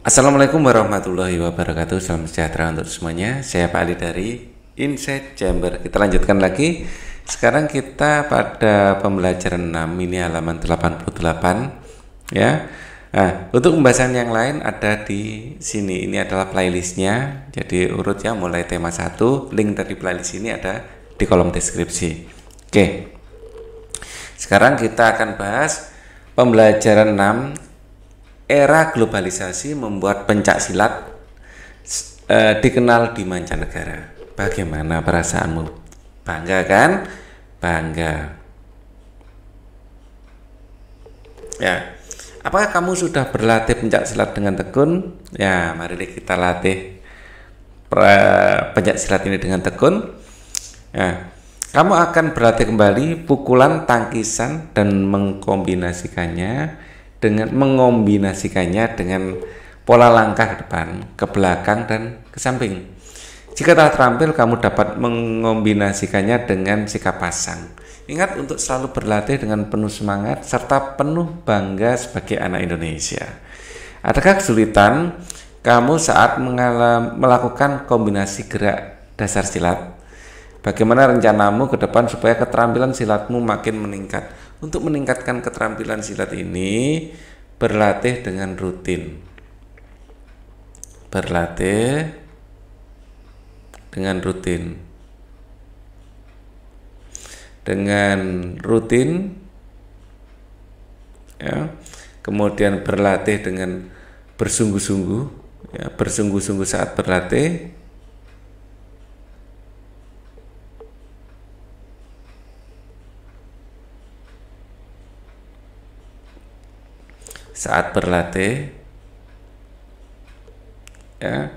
Assalamualaikum warahmatullahi wabarakatuh. Salam sejahtera untuk semuanya. Saya Pak Ali dari Inside Chamber. Kita lanjutkan lagi. Sekarang kita pada pembelajaran 6, ini halaman 88 ya. Nah, untuk pembahasan yang lain ada di sini. Ini adalah playlistnya. Jadi urut ya, mulai tema 1. Link dari playlist ini ada di kolom deskripsi. Oke. Sekarang kita akan bahas pembelajaran 6. Era globalisasi membuat pencak silat dikenal di mancanegara. Bagaimana perasaanmu? Bangga kan? Bangga. Ya. Apakah kamu sudah berlatih pencak silat dengan tekun? Ya, mari kita latih pencak silat ini dengan tekun. Ya. Kamu akan berlatih kembali pukulan, tangkisan, dan mengombinasikannya dengan pola langkah ke depan, ke belakang, dan ke samping. Jika telah terampil, kamu dapat mengombinasikannya dengan sikap pasang. Ingat untuk selalu berlatih dengan penuh semangat serta penuh bangga sebagai anak Indonesia. Adakah kesulitan kamu saat melakukan kombinasi gerak dasar silat? Bagaimana rencanamu ke depan supaya keterampilan silatmu makin meningkat? Untuk meningkatkan keterampilan silat ini, berlatih dengan rutin. Berlatih dengan rutin. Dengan rutin, ya. Kemudian berlatih dengan bersungguh-sungguh, ya, bersungguh-sungguh saat berlatih. Saat berlatih, ya.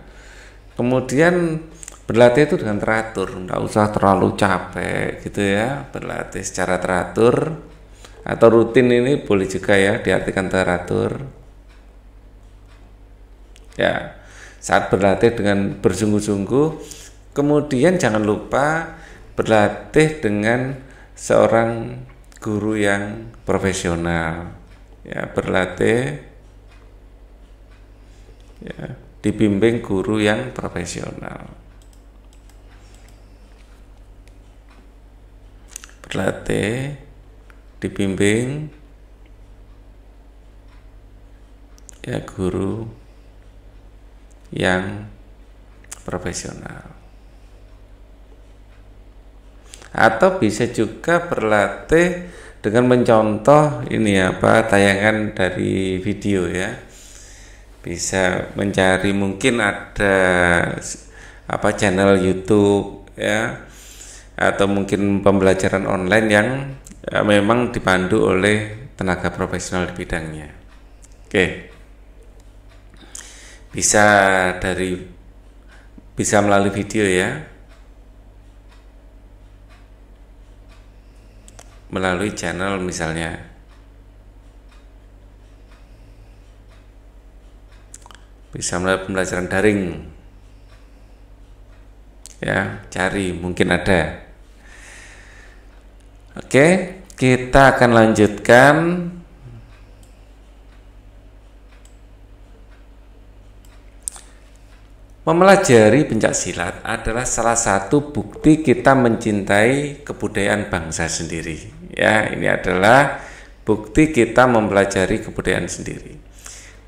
Kemudian berlatih itu dengan teratur, nggak usah terlalu capek gitu ya. Berlatih secara teratur atau rutin ini boleh juga ya diartikan teratur. Ya, saat berlatih dengan bersungguh-sungguh, kemudian jangan lupa berlatih dengan seorang guru yang profesional. Ya, berlatih ya, dibimbing guru yang profesional. Berlatih dibimbing ya guru yang profesional. Atau bisa juga berlatih dengan mencontoh ini tayangan dari video ya. Bisa mencari, mungkin ada channel YouTube ya, atau mungkin pembelajaran online yang memang dipandu oleh tenaga profesional di bidangnya. Oke. Bisa melalui video ya. Melalui channel misalnya, bisa melalui pembelajaran daring ya, cari, mungkin ada. Oke, kita akan lanjutkan. Mempelajari pencak silat adalah salah satu bukti kita mencintai kebudayaan bangsa sendiri. Ya, ini adalah bukti kita mempelajari kebudayaan sendiri.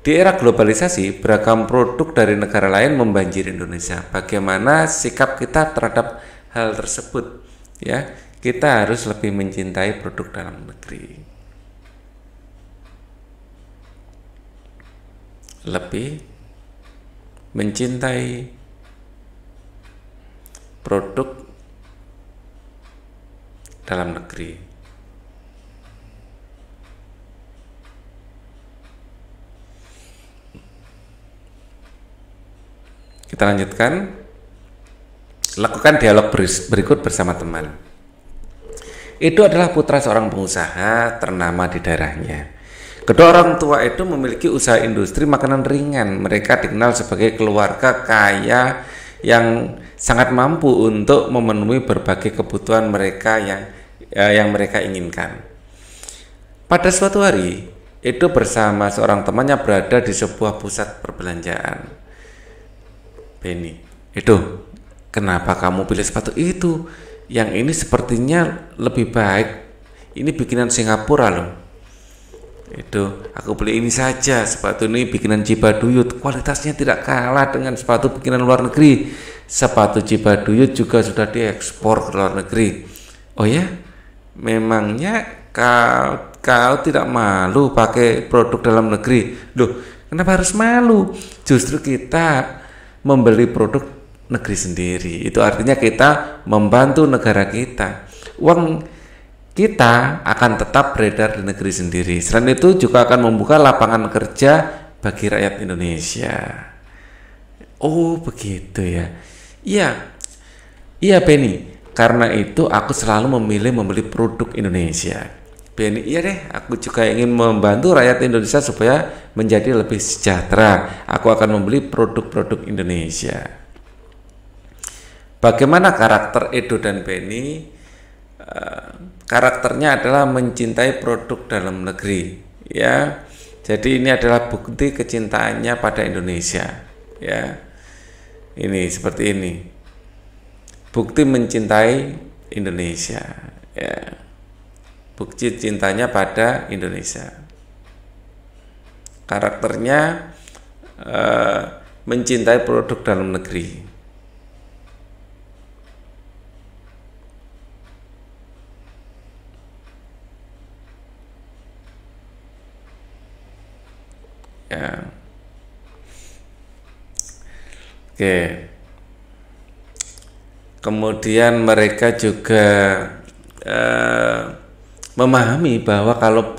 Di era globalisasi, beragam produk dari negara lain membanjiri Indonesia. Bagaimana sikap kita terhadap hal tersebut? Ya, kita harus lebih mencintai produk dalam negeri. Lebih mencintai produk dalam negeri. Kita lanjutkan. Lakukan dialog berikut bersama teman. Itu adalah putra seorang pengusaha ternama di daerahnya. Kedua orang tua itu memiliki usaha industri makanan ringan. Mereka dikenal sebagai keluarga kaya yang sangat mampu untuk memenuhi berbagai kebutuhan mereka yang mereka inginkan. Pada suatu hari, itu bersama seorang temannya berada di sebuah pusat perbelanjaan. Benny, itu kenapa kamu pilih sepatu itu? Yang ini sepertinya lebih baik. Ini bikinan Singapura loh. Itu aku beli ini saja. Sepatu ini bikinan Cibaduyut, kualitasnya tidak kalah dengan sepatu bikinan luar negeri. Sepatu Cibaduyut juga sudah diekspor ke luar negeri. Oh ya, memangnya kau tidak malu pakai produk dalam negeri? Loh, kenapa harus malu? Justru kita membeli produk negeri sendiri. Itu artinya kita membantu negara kita. Uang kita akan tetap beredar di negeri sendiri. Selain itu juga akan membuka lapangan kerja bagi rakyat Indonesia. Oh, begitu ya. Iya Benny. Karena itu aku selalu memilih membeli produk Indonesia. Benny, iya deh, aku juga ingin membantu rakyat Indonesia supaya menjadi lebih sejahtera. Aku akan membeli produk-produk Indonesia. Bagaimana karakter Edo dan Benny? Karakternya adalah mencintai produk dalam negeri, ya. Jadi ini adalah bukti kecintaannya pada Indonesia, ya. Ini seperti ini. Bukti mencintai Indonesia, ya. Bukti cintanya pada Indonesia. Karakternya mencintai produk dalam negeri. Ya. Oke. Kemudian mereka juga memahami bahwa kalau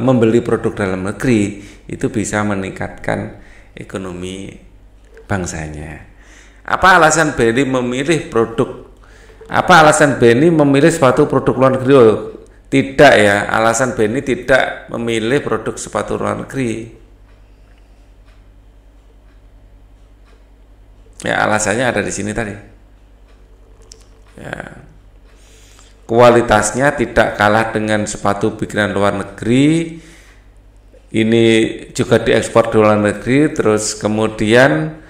membeli produk dalam negeri itu bisa meningkatkan ekonomi bangsanya. Apa alasan Benny memilih sepatu produk luar negeri? Oh, tidak ya, alasan Benny tidak memilih produk sepatu luar negeri. Ya, alasannya ada di sini tadi. Ya. Kualitasnya tidak kalah dengan sepatu bikinan luar negeri. Ini juga diekspor di luar negeri, terus kemudian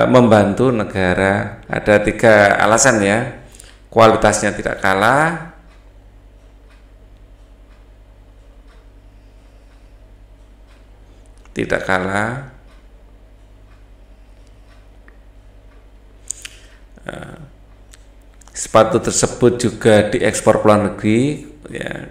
membantu negara. Ada 3 alasan ya. Kualitasnya tidak kalah, sepatu tersebut juga diekspor ke luar negeri, ya.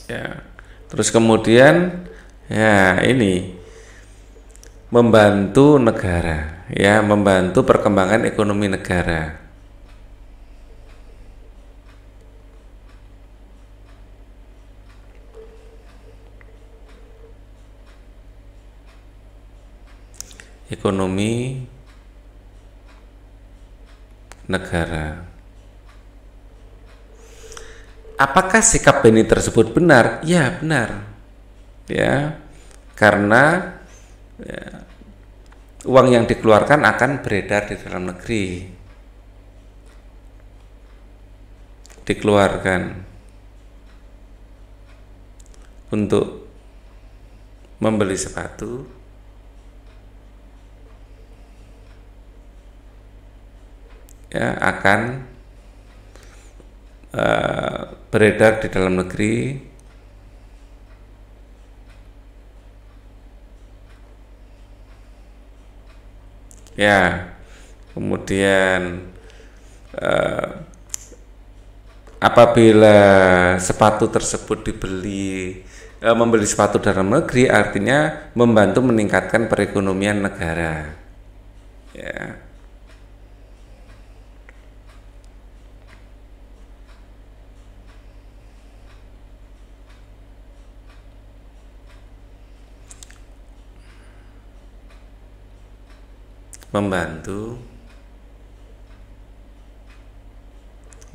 Ya. Terus kemudian ya ini membantu negara, ya, membantu perkembangan ekonomi negara. Ekonomi negara. Apakah sikap Benny tersebut benar? Ya, benar. Ya, karena ya, uang yang dikeluarkan akan beredar di dalam negeri. Dikeluarkan untuk membeli sepatu, ya, akan beredar di dalam negeri. Ya, kemudian apabila sepatu tersebut membeli sepatu dalam negeri, artinya membantu meningkatkan perekonomian negara. Ya. Membantu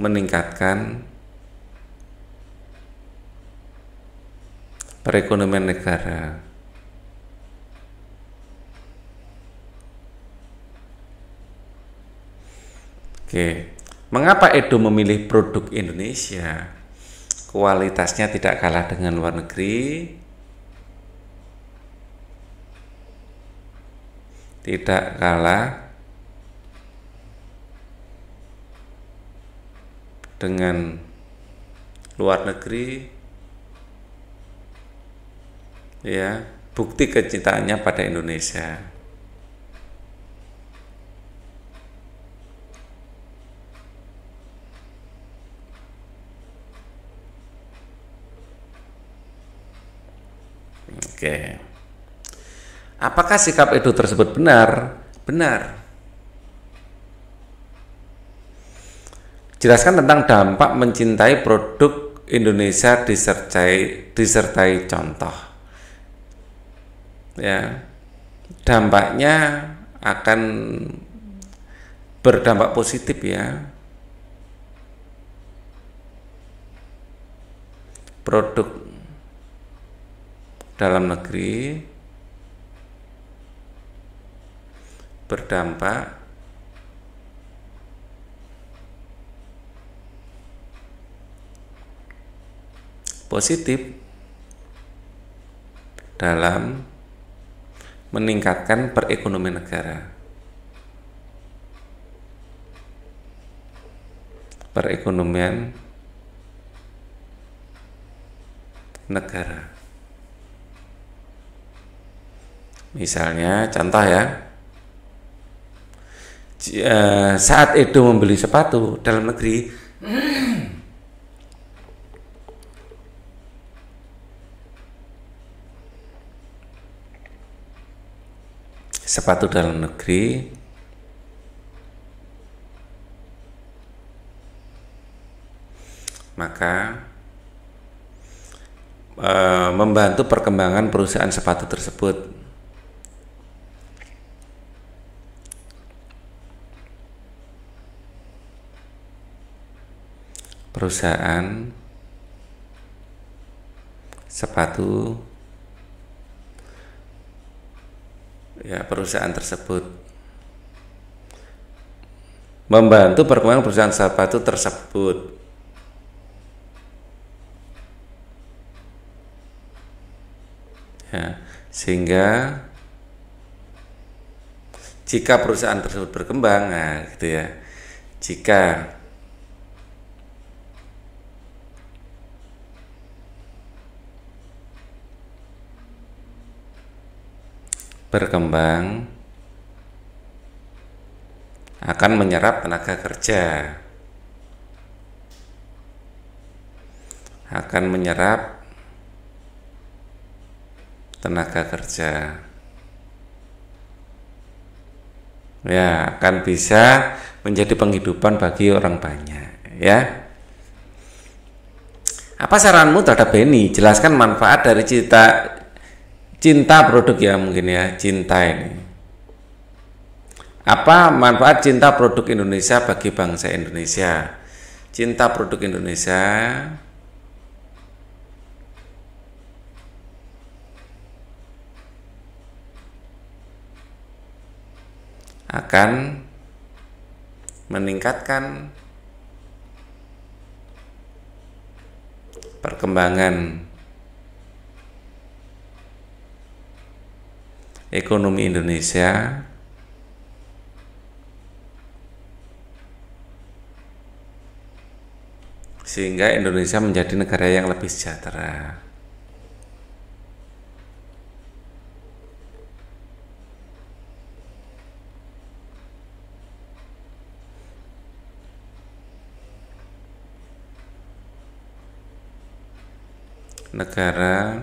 meningkatkan perekonomian negara. Oke, mengapa Edo memilih produk Indonesia? Kualitasnya tidak kalah dengan luar negeri, tidak kalah dengan luar negeri, ya, bukti kecintaannya pada Indonesia. Oke. Apakah sikap Edo tersebut benar? Benar. Jelaskan tentang dampak mencintai produk Indonesia disertai contoh. Ya. Dampaknya akan berdampak positif ya. Produk dalam negeri berdampak positif dalam meningkatkan perekonomian negara. Perekonomian negara. Misalnya contoh ya, saat Edo membeli sepatu dalam negeri, sepatu dalam negeri maka membantu perkembangan perusahaan sepatu tersebut. Perusahaan sepatu, ya, perusahaan tersebut membantu perkembangan perusahaan sepatu tersebut. Ya, sehingga jika perusahaan tersebut berkembang, nah gitu ya, jika berkembang akan menyerap tenaga kerja, akan menyerap tenaga kerja, ya, akan bisa menjadi penghidupan bagi orang banyak, ya. Apa saranmu terhadap Benny? Jelaskan manfaat dari cinta produk ya, mungkin ya, cinta ini. Apa manfaat cinta produk Indonesia bagi bangsa Indonesia? Cinta produk Indonesia akan meningkatkan perkembangan ekonomi Indonesia sehingga Indonesia menjadi negara yang lebih sejahtera. Negara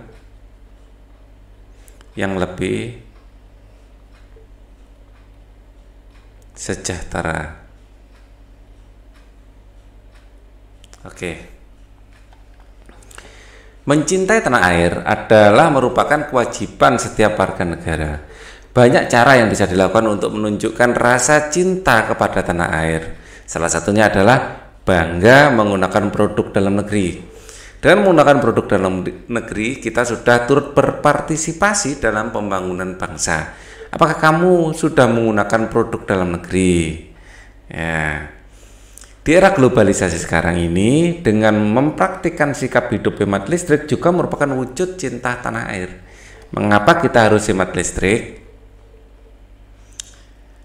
yang lebih sejahtera. Oke. Mencintai tanah air adalah merupakan kewajiban setiap warga negara. Banyak cara yang bisa dilakukan untuk menunjukkan rasa cinta kepada tanah air. Salah satunya adalah bangga menggunakan produk dalam negeri. Dengan menggunakan produk dalam negeri, kita sudah turut berpartisipasi dalam pembangunan bangsa. Apakah kamu sudah menggunakan produk dalam negeri? Ya. Di era globalisasi sekarang ini, dengan mempraktikkan sikap hidup hemat listrik juga merupakan wujud cinta tanah air. Mengapa kita harus hemat listrik?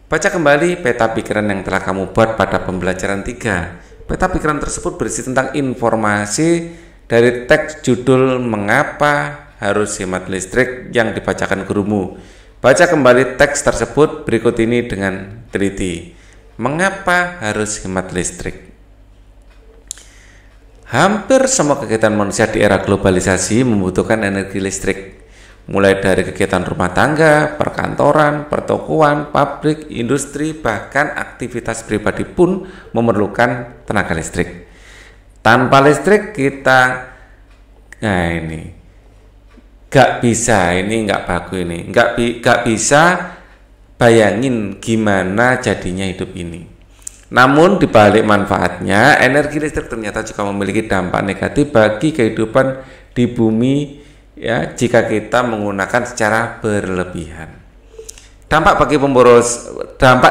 Baca kembali peta pikiran yang telah kamu buat pada pembelajaran 3. Peta pikiran tersebut berisi tentang informasi dari teks judul Mengapa Harus Hemat Listrik yang dibacakan gurumu. Baca kembali teks tersebut berikut ini dengan teliti. Mengapa harus hemat listrik? Hampir semua kegiatan manusia di era globalisasi membutuhkan energi listrik. Mulai dari kegiatan rumah tangga, perkantoran, pertokoan, pabrik, industri, bahkan aktivitas pribadi pun memerlukan tenaga listrik. Tanpa listrik kita, nah ini, gak bisa, ini gak bagus ini, gak bisa bayangin gimana jadinya hidup ini. Namun dibalik manfaatnya, energi listrik ternyata juga memiliki dampak negatif bagi kehidupan di bumi ya jika kita menggunakan secara berlebihan. Dampak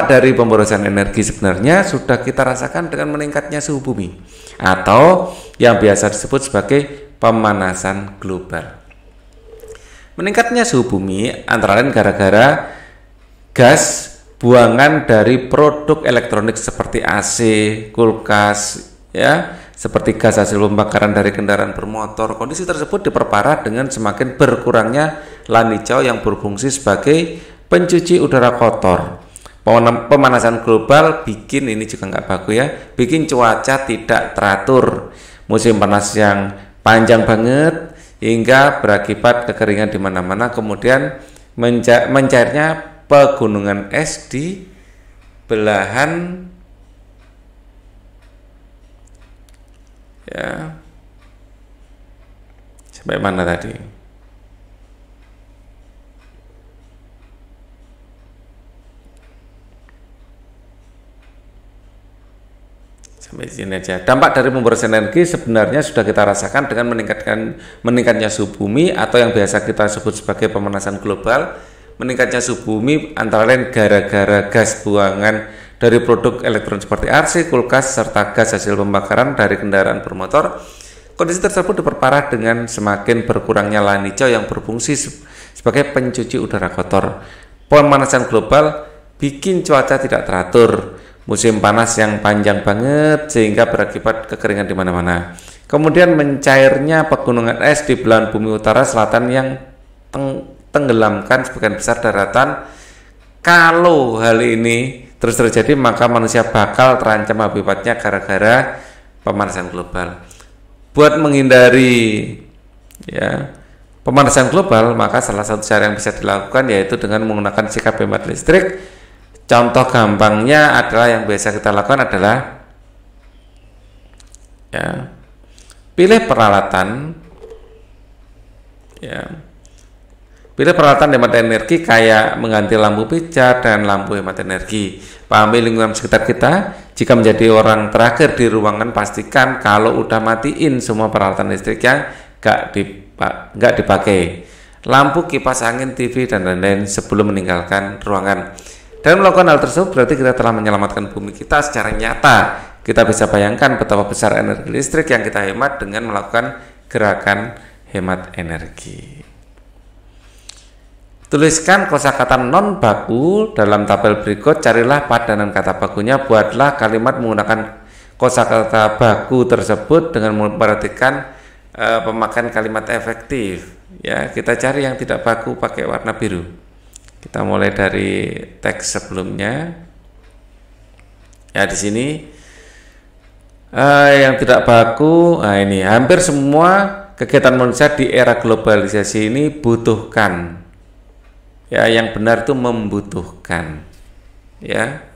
dari pemborosan energi sebenarnya sudah kita rasakan dengan meningkatnya suhu bumi atau yang biasa disebut sebagai pemanasan global. Meningkatnya suhu bumi antara lain gara-gara gas buangan dari produk elektronik seperti AC, kulkas, ya, seperti gas hasil pembakaran dari kendaraan bermotor. Kondisi tersebut diperparah dengan semakin berkurangnya lahan hijau yang berfungsi sebagai pencuci udara kotor. Pemanasan global bikin ini juga nggak bagus ya, bikin cuaca tidak teratur, musim panas yang panjang banget hingga berakibat kekeringan di mana-mana, kemudian mencairnya pegunungan es di belahan ya sampai mana tadi? Sampai sini aja. Dampak dari pemborosan energi sebenarnya sudah kita rasakan dengan meningkatnya suhu bumi atau yang biasa kita sebut sebagai pemanasan global. Meningkatnya suhu bumi antara lain gara-gara gas buangan dari produk elektronik seperti AC, kulkas, serta gas hasil pembakaran dari kendaraan bermotor. Kondisi tersebut diperparah dengan semakin berkurangnya lahan hijau yang berfungsi sebagai pencuci udara kotor. Pemanasan global bikin cuaca tidak teratur, musim panas yang panjang banget sehingga berakibat kekeringan di mana-mana. Kemudian mencairnya pegunungan es di belahan bumi utara selatan yang tenggelamkan sebagian besar daratan. Kalau hal ini terus terjadi, maka manusia bakal terancam akibatnya gara-gara pemanasan global. Buat menghindari ya pemanasan global, maka salah satu cara yang bisa dilakukan yaitu dengan menggunakan sikap hemat listrik. Contoh gampangnya adalah yang biasa kita lakukan adalah ya pilih peralatan hemat energi kayak mengganti lampu pijar dan lampu hemat energi. Pahami lingkungan sekitar kita. Jika menjadi orang terakhir di ruangan, pastikan kalau udah matiin semua peralatan listrik yang nggak dipakai. Lampu, kipas angin, TV, dan lain-lain sebelum meninggalkan ruangan. Dan melakukan hal tersebut berarti kita telah menyelamatkan bumi kita secara nyata. Kita bisa bayangkan betapa besar energi listrik yang kita hemat dengan melakukan gerakan hemat energi. Tuliskan kosakata non baku dalam tabel berikut. Carilah padanan kata bakunya. Buatlah kalimat menggunakan kosakata baku tersebut dengan memperhatikan pemakaian kalimat efektif. Ya, kita cari yang tidak baku pakai warna biru. Kita mulai dari teks sebelumnya. Ya, di sini yang tidak baku. Nah, ini hampir semua kegiatan manusia di era globalisasi ini butuhkan. Ya, yang benar itu membutuhkan. Ya.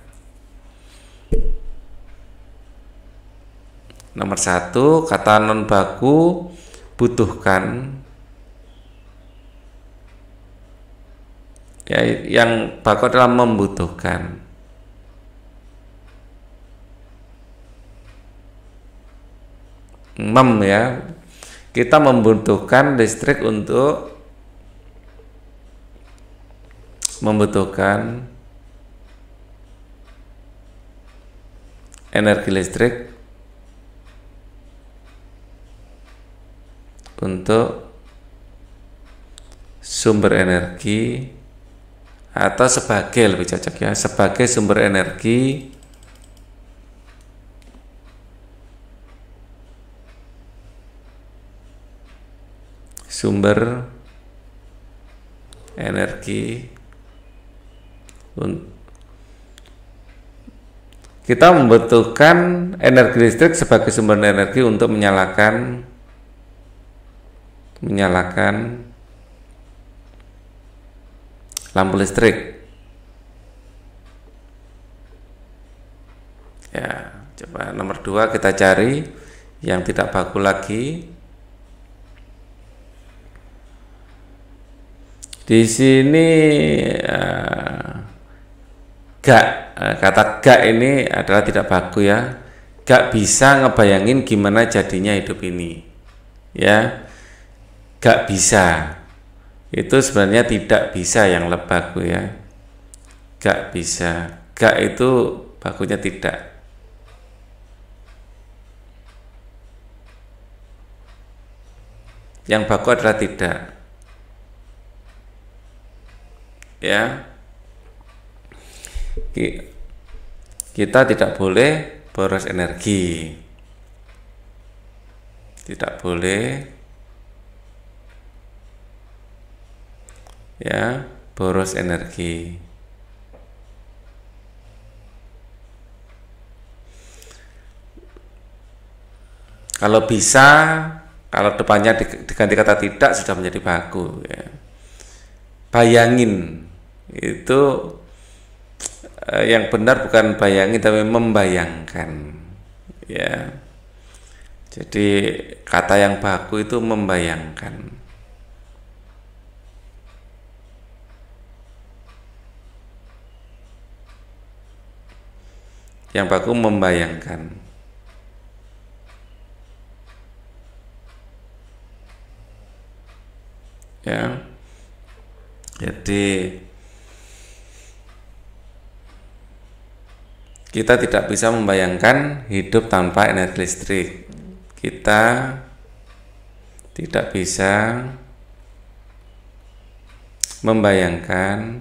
Nomor 1, kata non baku butuhkan. Ya, yang baku adalah membutuhkan. Ya. Kita membutuhkan listrik untuk energi listrik untuk sumber energi, atau sebagai, lebih cocok ya, sebagai sumber energi kita membutuhkan energi listrik sebagai sumber energi untuk menyalakan lampu listrik. Ya, coba nomor 2 kita cari yang tidak baku lagi. Di sini kata gak ini adalah tidak baku ya. Gak bisa ngebayangin gimana jadinya hidup ini. Ya. Gak bisa. Itu sebenarnya tidak bisa yang baku ya. Gak bisa. Gak itu bakunya tidak. Yang baku adalah tidak. Ya. Kita tidak boleh boros energi. Tidak boleh ya boros energi. Kalau bisa, kalau depannya diganti kata tidak sudah menjadi baku ya. Bayangin itu yang benar bukan bayangin tapi membayangkan ya. Jadi kata yang baku itu membayangkan. Yang baku membayangkan. Ya. Jadi kita tidak bisa membayangkan hidup tanpa energi listrik. Kita tidak bisa membayangkan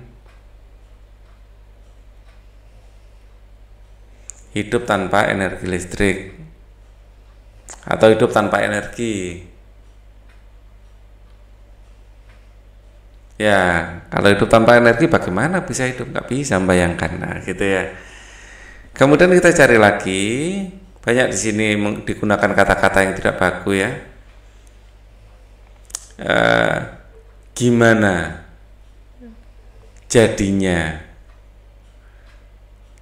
hidup tanpa energi listrik atau hidup tanpa energi. Ya, kalau hidup tanpa energi bagaimana bisa hidup? Nggak bisa membayangkan, nah gitu ya. Kemudian kita cari lagi, banyak di sini digunakan kata-kata yang tidak baku ya. Gimana jadinya?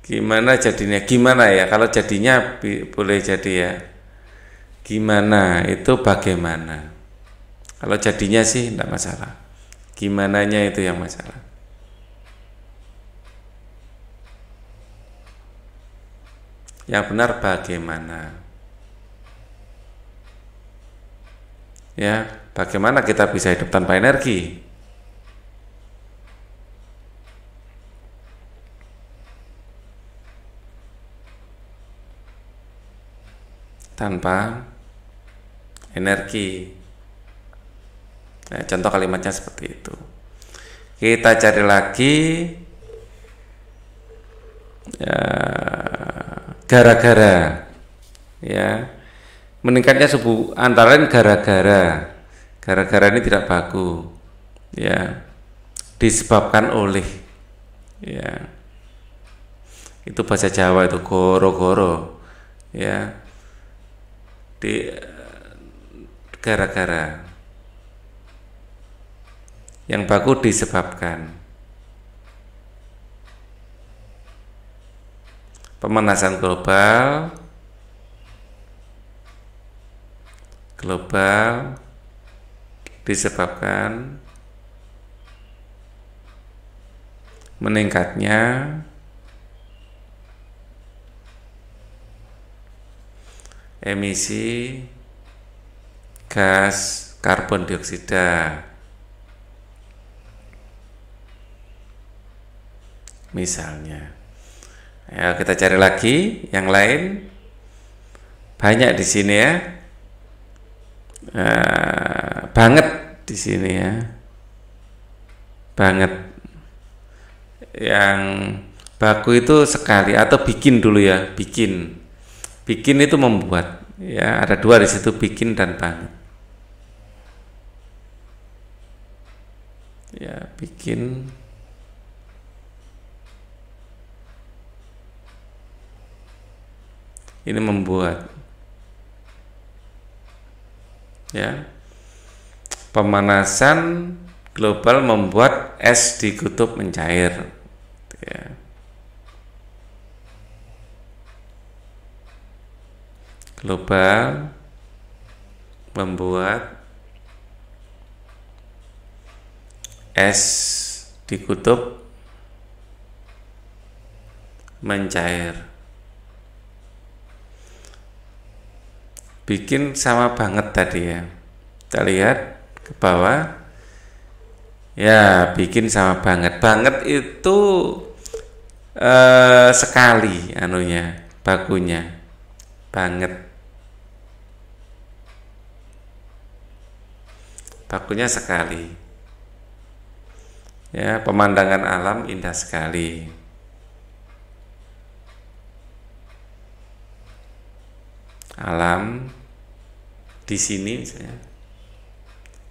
Gimana jadinya? Gimana ya? Kalau jadinya boleh jadi ya. Gimana itu bagaimana? Kalau jadinya sih tidak masalah. Gimananya itu yang masalah. Yang benar bagaimana? Ya, bagaimana kita bisa hidup tanpa energi? Tanpa energi. Nah, contoh kalimatnya seperti itu. Kita cari lagi ya, gara-gara ya, meningkatnya suhu antara lain gara-gara ini tidak baku ya, disebabkan oleh ya, itu bahasa Jawa itu goro-goro ya, di gara-gara. Yang baku disebabkan pemanasan global disebabkan meningkatnya emisi gas karbon dioksida. Misalnya, Ya, kita cari lagi yang lain. Banyak di sini ya. Banget di sini ya. Banget. Yang baku itu sekali atau bikin dulu ya, bikin. Bikin itu membuat. Ya, ada dua di situ, bikin dan banget. Ya, bikin. Ini membuat. Ya. Pemanasan global membuat es di kutub mencair. Ya. Global membuat es di kutub mencair. Bikin sama banget tadi ya. Kita lihat ke bawah. Ya, bikin sama banget. Banget itu sekali anunya, bakunya. Banget. Bakunya sekali. Ya, pemandangan alam indah sekali. Alam di sini misalnya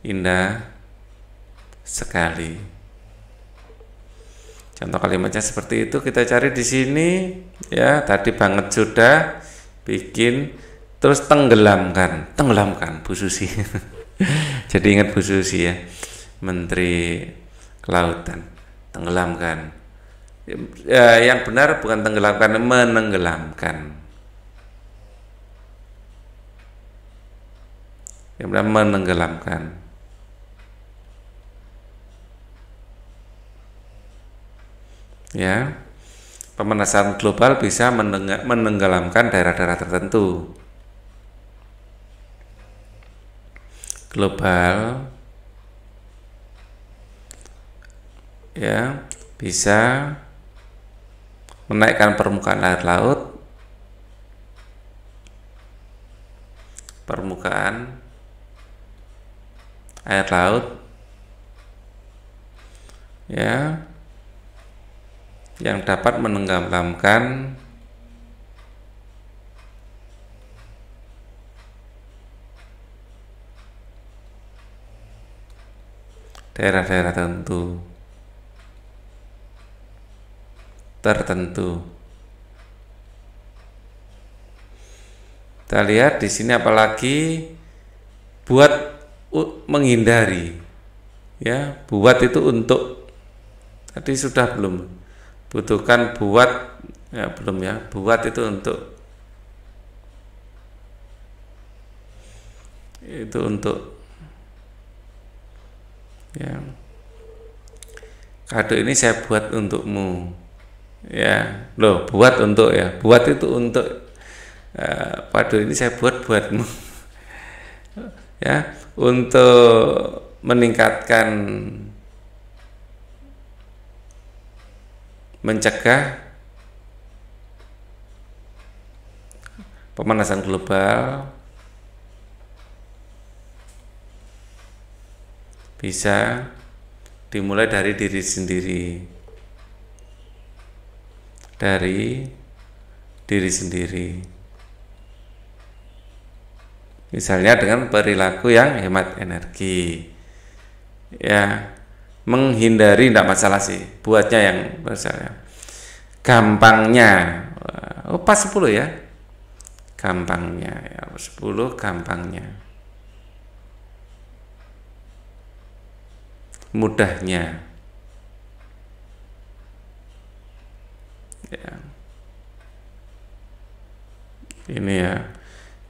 indah sekali. Contoh kalimatnya seperti itu kita cari di sini ya. Tadi banget sudah, bikin, terus tenggelamkan Bu Susi. Jadi ingat Bu Susi ya, Menteri Kelautan. Tenggelamkan. Ya, yang benar bukan tenggelamkan, menenggelamkan. Yang benar menenggelamkan. Ya, pemanasan global bisa menenggelamkan daerah-daerah tertentu. Global ya bisa menaikkan permukaan air laut, ya, yang dapat menenggelamkan daerah-daerah tertentu. Kita lihat di sini apalagi buat menghindari. Ya, buat itu untuk. Tadi sudah belum? Butuhkan buat ya belum ya. Buat itu untuk. Itu untuk ya. Kado ini saya buat untukmu. Ya, loh, buat untuk ya. Buat itu untuk. Kado ini saya buatmu. Ya, untuk meningkatkan, mencegah pemanasan global bisa dimulai dari diri sendiri. Misalnya dengan perilaku yang hemat energi. Ya, menghindari tidak masalah sih. Buatnya yang misalnya gampangnya. Pas 10 ya. Gampangnya ya, 10 gampangnya. Mudahnya. Ya. Ini ya.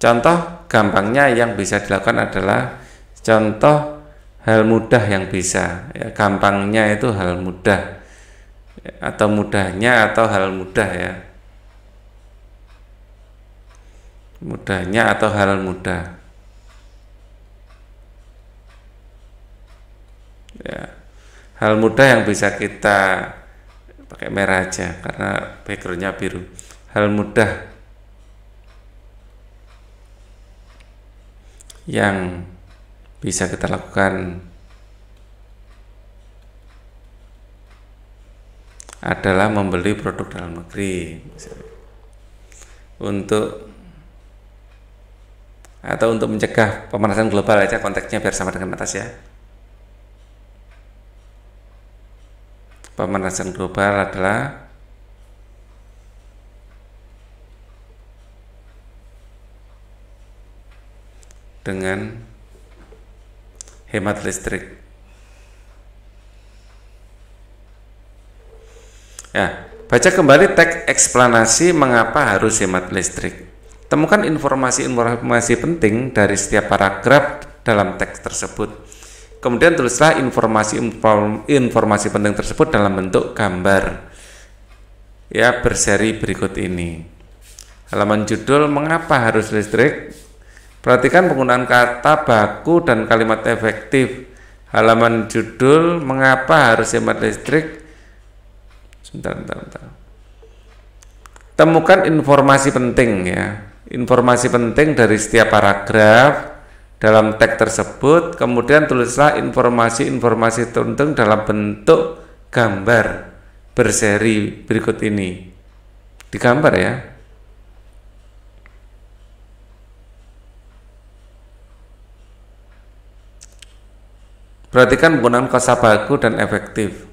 Contoh gampangnya yang bisa dilakukan adalah contoh hal mudah yang bisa. Ya, gampangnya itu hal mudah atau mudahnya atau hal mudah ya. Mudahnya atau hal mudah. Ya. Hal mudah yang bisa kita pakai merah aja karena backgroundnya biru. Hal mudah yang bisa kita lakukan adalah membeli produk dalam negeri untuk mencegah pemanasan global aja, konteksnya biar sama dengan atas ya. Pemanasan global adalah dengan hemat listrik. Ya, baca kembali teks eksplanasi mengapa harus hemat listrik. Temukan informasi-informasi penting dari setiap paragraf dalam teks tersebut. Kemudian tulislah informasi penting tersebut dalam bentuk gambar. Ya, berseri berikut ini. Halaman judul mengapa harus listrik. Perhatikan penggunaan kata baku dan kalimat efektif. Halaman judul mengapa harus hemat listrik. Sebentar. Temukan informasi penting ya. Informasi penting dari setiap paragraf dalam teks tersebut, kemudian tulislah informasi-informasi penting dalam bentuk gambar berseri berikut ini. Digambar ya. Perhatikan penggunaan kosabaku dan efektif.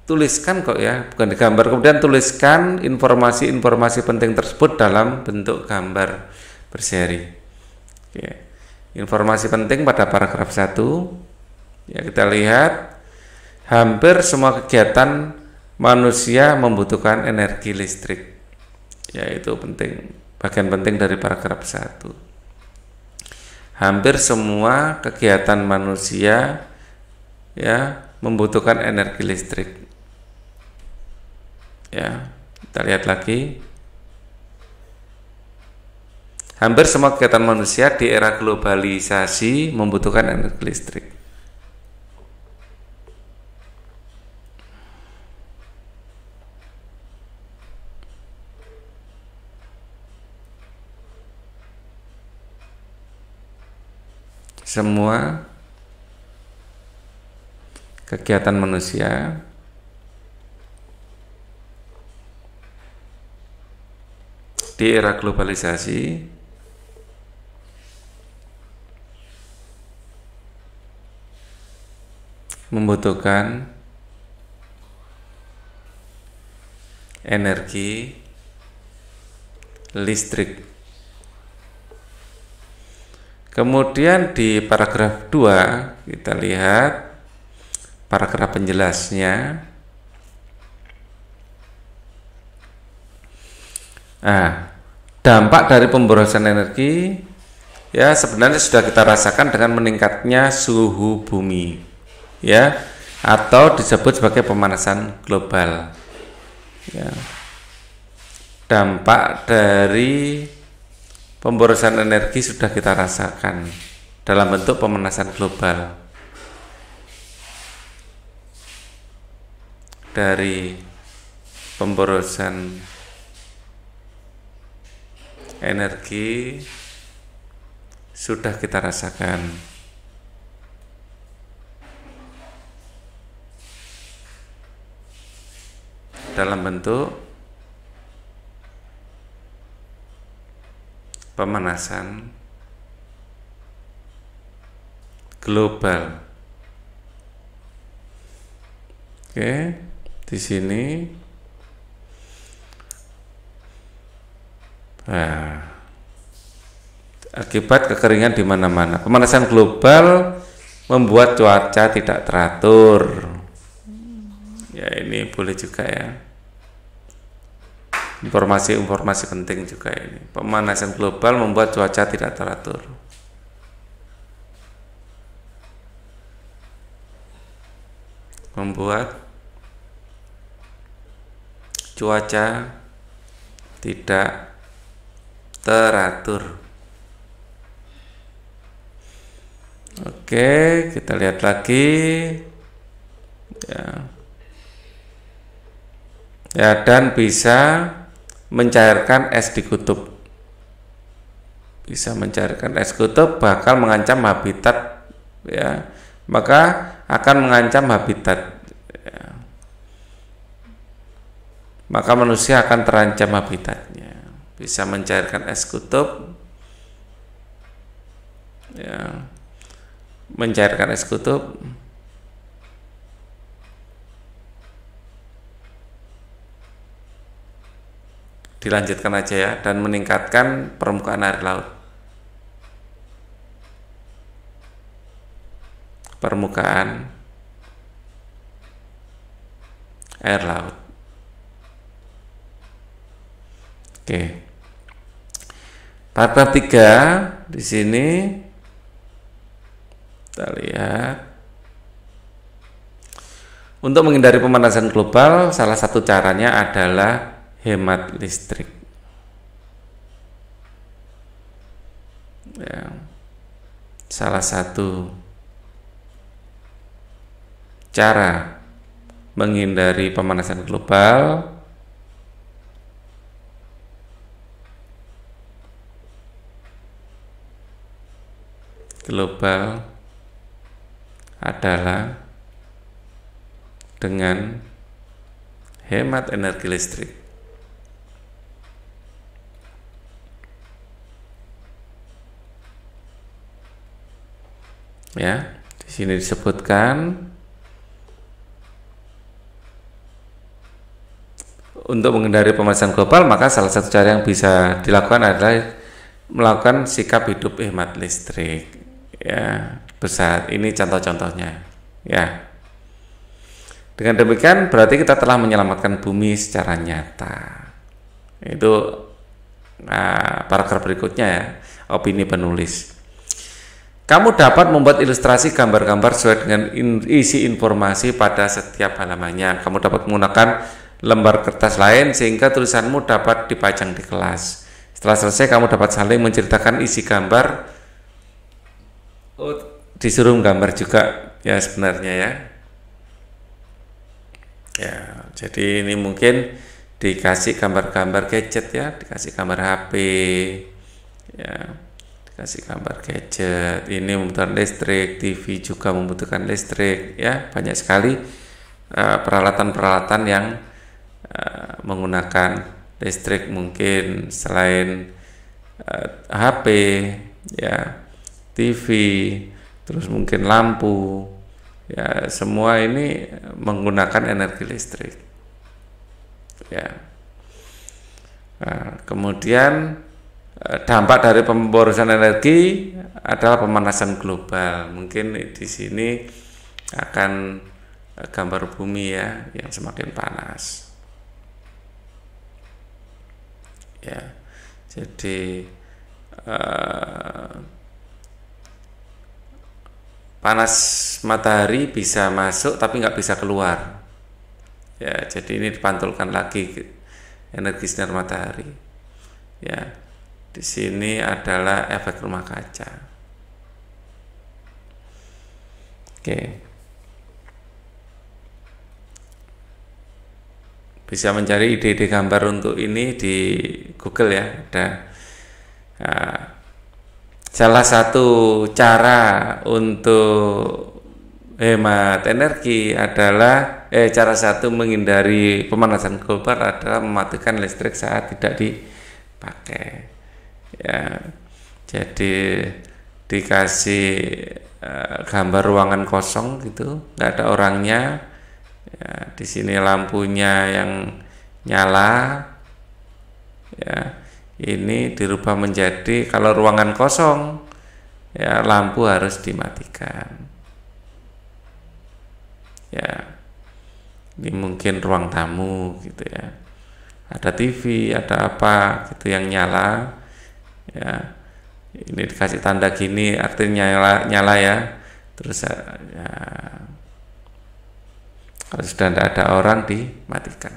Tuliskan kok ya, bukan digambar. Kemudian tuliskan informasi-informasi penting tersebut dalam bentuk gambar berseri. Ya. Informasi penting pada paragraf 1. Ya, kita lihat hampir semua kegiatan manusia membutuhkan energi listrik. Ya, itu penting, bagian penting dari paragraf 1. Hampir semua kegiatan manusia ya membutuhkan energi listrik. Ya, kita lihat lagi. Hampir semua kegiatan manusia di era globalisasi membutuhkan energi listrik. Semua kegiatan manusia di era globalisasi membutuhkan energi listrik. Kemudian di paragraf 2 kita lihat paragraf penjelasnya. Dampak dari pemborosan energi ya sebenarnya sudah kita rasakan dengan meningkatnya suhu bumi ya, atau disebut sebagai pemanasan global ya. Dampak dari pemborosan energi sudah kita rasakan dalam bentuk pemanasan global. Dari pemborosan energi sudah kita rasakan dalam bentuk pemanasan global. Oke, di sini akibat kekeringan di mana-mana. Pemanasan global membuat cuaca tidak teratur. Ya, ini boleh juga ya. Informasi-informasi penting juga ini. Pemanasan global membuat cuaca tidak teratur. Membuat cuaca tidak teratur. Oke, kita lihat lagi ya. ya, dan bisa mencairkan es di kutub. Bisa mencairkan es kutub, bakal mengancam habitat, ya, maka akan mengancam habitat, ya. Maka manusia akan terancam habitatnya. Bisa mencairkan es kutub, ya, mencairkan es kutub, dilanjutkan aja ya, dan meningkatkan permukaan air laut. Permukaan air laut. Oke. Paragraf 3 di sini kita lihat, untuk menghindari pemanasan global salah satu caranya adalah hemat listrik. Ya. Salah satu cara menghindari pemanasan global adalah dengan hemat energi listrik. Ya, di sini disebutkan untuk menghindari pemanasan global, maka salah satu cara yang bisa dilakukan adalah melakukan sikap hidup hemat listrik. Ya, besar. Ini contoh-contohnya. Ya. Dengan demikian berarti kita telah menyelamatkan bumi secara nyata. Itu paragraf berikutnya ya, opini penulis. Kamu dapat membuat ilustrasi gambar-gambar sesuai dengan isi informasi pada setiap halamannya. Kamu dapat menggunakan lembar kertas lain sehingga tulisanmu dapat dipajang di kelas. Setelah selesai kamu dapat saling menceritakan isi gambar. Disuruh gambar juga ya sebenarnya ya. Ya, jadi ini mungkin dikasih gambar-gambar gadget ya, dikasih gambar HP ya. Kasih gambar gadget, ini membutuhkan listrik, TV juga membutuhkan listrik, ya banyak sekali peralatan-peralatan yang menggunakan listrik, mungkin selain HP, ya TV, terus mungkin lampu, ya semua ini menggunakan energi listrik, ya. Nah, kemudian dampak dari pemborosan energi adalah pemanasan global. Mungkin di sini akan gambar bumi ya yang semakin panas. Ya, jadi panas matahari bisa masuk tapi nggak bisa keluar. Ya, jadi ini dipantulkan lagi energi sinar matahari. Ya. Di sini adalah efek rumah kaca. Oke. Bisa mencari ide-ide gambar untuk ini di Google ya. Ada salah satu cara untuk hemat energi adalah cara satu menghindari pemanasan global adalah mematikan listrik saat tidak dipakai. Ya, jadi dikasih gambar ruangan kosong gitu, nggak ada orangnya. Ya, di sini lampunya yang nyala. Ya, ini dirubah menjadi kalau ruangan kosong, ya lampu harus dimatikan. Ya, ini mungkin ruang tamu gitu ya. Ada TV, ada apa gitu yang nyala. Ya, ini dikasih tanda gini artinya nyala ya. Terus ya, kalau sudah tidak ada orang dimatikan.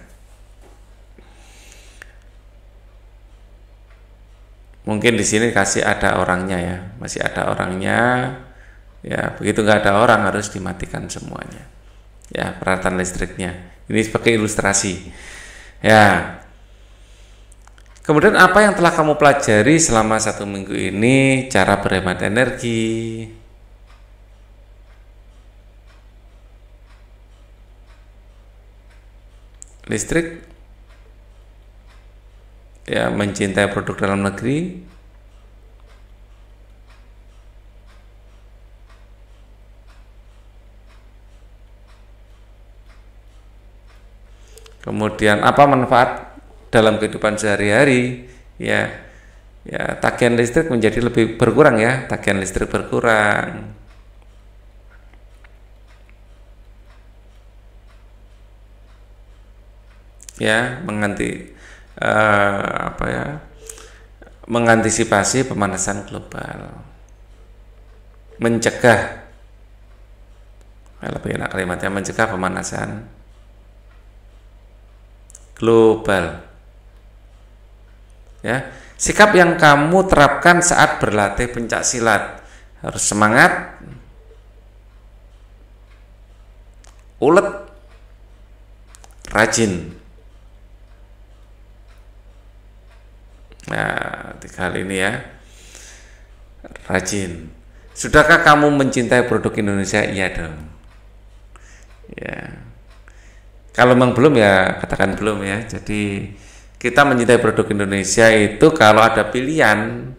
Mungkin di sini kasih ada orangnya ya, masih ada orangnya. Ya, begitu nggak ada orang harus dimatikan semuanya. Ya, peralatan listriknya. Ini sebagai ilustrasi. Ya. Kemudian apa yang telah kamu pelajari selama 1 minggu ini? Cara berhemat energi, listrik, ya, mencintai produk dalam negeri, kemudian apa manfaat dalam kehidupan sehari-hari, ya, ya, tagihan listrik menjadi lebih berkurang, ya, tagihan listrik berkurang, ya, mengantisipasi pemanasan global, mencegah, lebih enak kalimatnya, mencegah pemanasan global. Ya, sikap yang kamu terapkan saat berlatih pencak silat harus semangat, ulet, rajin. Nah, 3 hal ini, ya, rajin. Sudahkah kamu mencintai produk Indonesia? Iya dong. Ya. Kalau memang belum, ya katakan belum, ya. Jadi kita mencintai produk Indonesia itu kalau ada pilihan,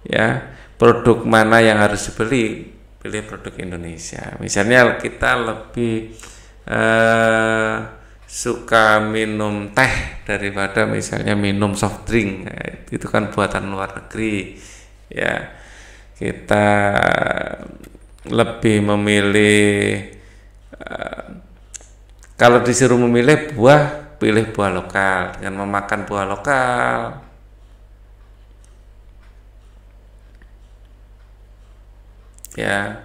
ya, produk mana yang harus dibeli, pilih produk Indonesia. Misalnya kita lebih suka minum teh daripada misalnya minum soft drink, nah, itu kan buatan luar negeri, ya. Kita lebih memilih, kalau disuruh memilih buah, pilih buah lokal dengan memakan buah lokal, ya,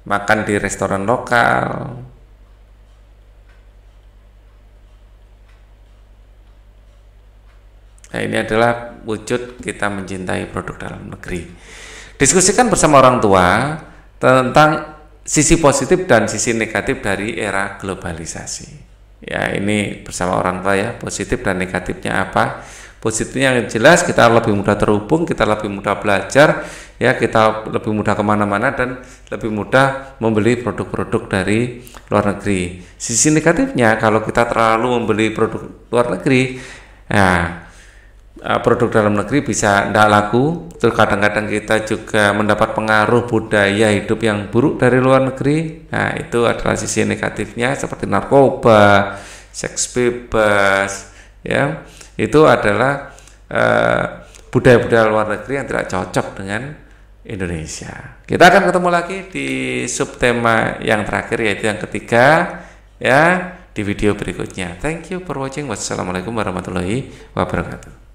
makan di restoran lokal. Nah, ini adalah wujud kita mencintai produk dalam negeri. Diskusikan bersama orang tua tentang sisi positif dan sisi negatif dari era globalisasi. Ya, ini bersama orang tua, ya, positif dan negatifnya apa. Positifnya yang jelas kita lebih mudah terhubung, kita lebih mudah belajar, ya, kita lebih mudah kemana-mana dan lebih mudah membeli produk-produk dari luar negeri. Sisi negatifnya kalau kita terlalu membeli produk luar negeri, nah, produk dalam negeri bisa tidak laku. Terus kadang-kadang kita juga mendapat pengaruh budaya hidup yang buruk dari luar negeri. Nah, itu adalah sisi negatifnya, seperti narkoba, seks bebas, ya. Itu adalah budaya-budaya luar negeri yang tidak cocok dengan Indonesia. Kita akan ketemu lagi di subtema yang terakhir, yaitu yang ketiga, ya, di video berikutnya. Thank you for watching. Wassalamualaikum warahmatullahi wabarakatuh.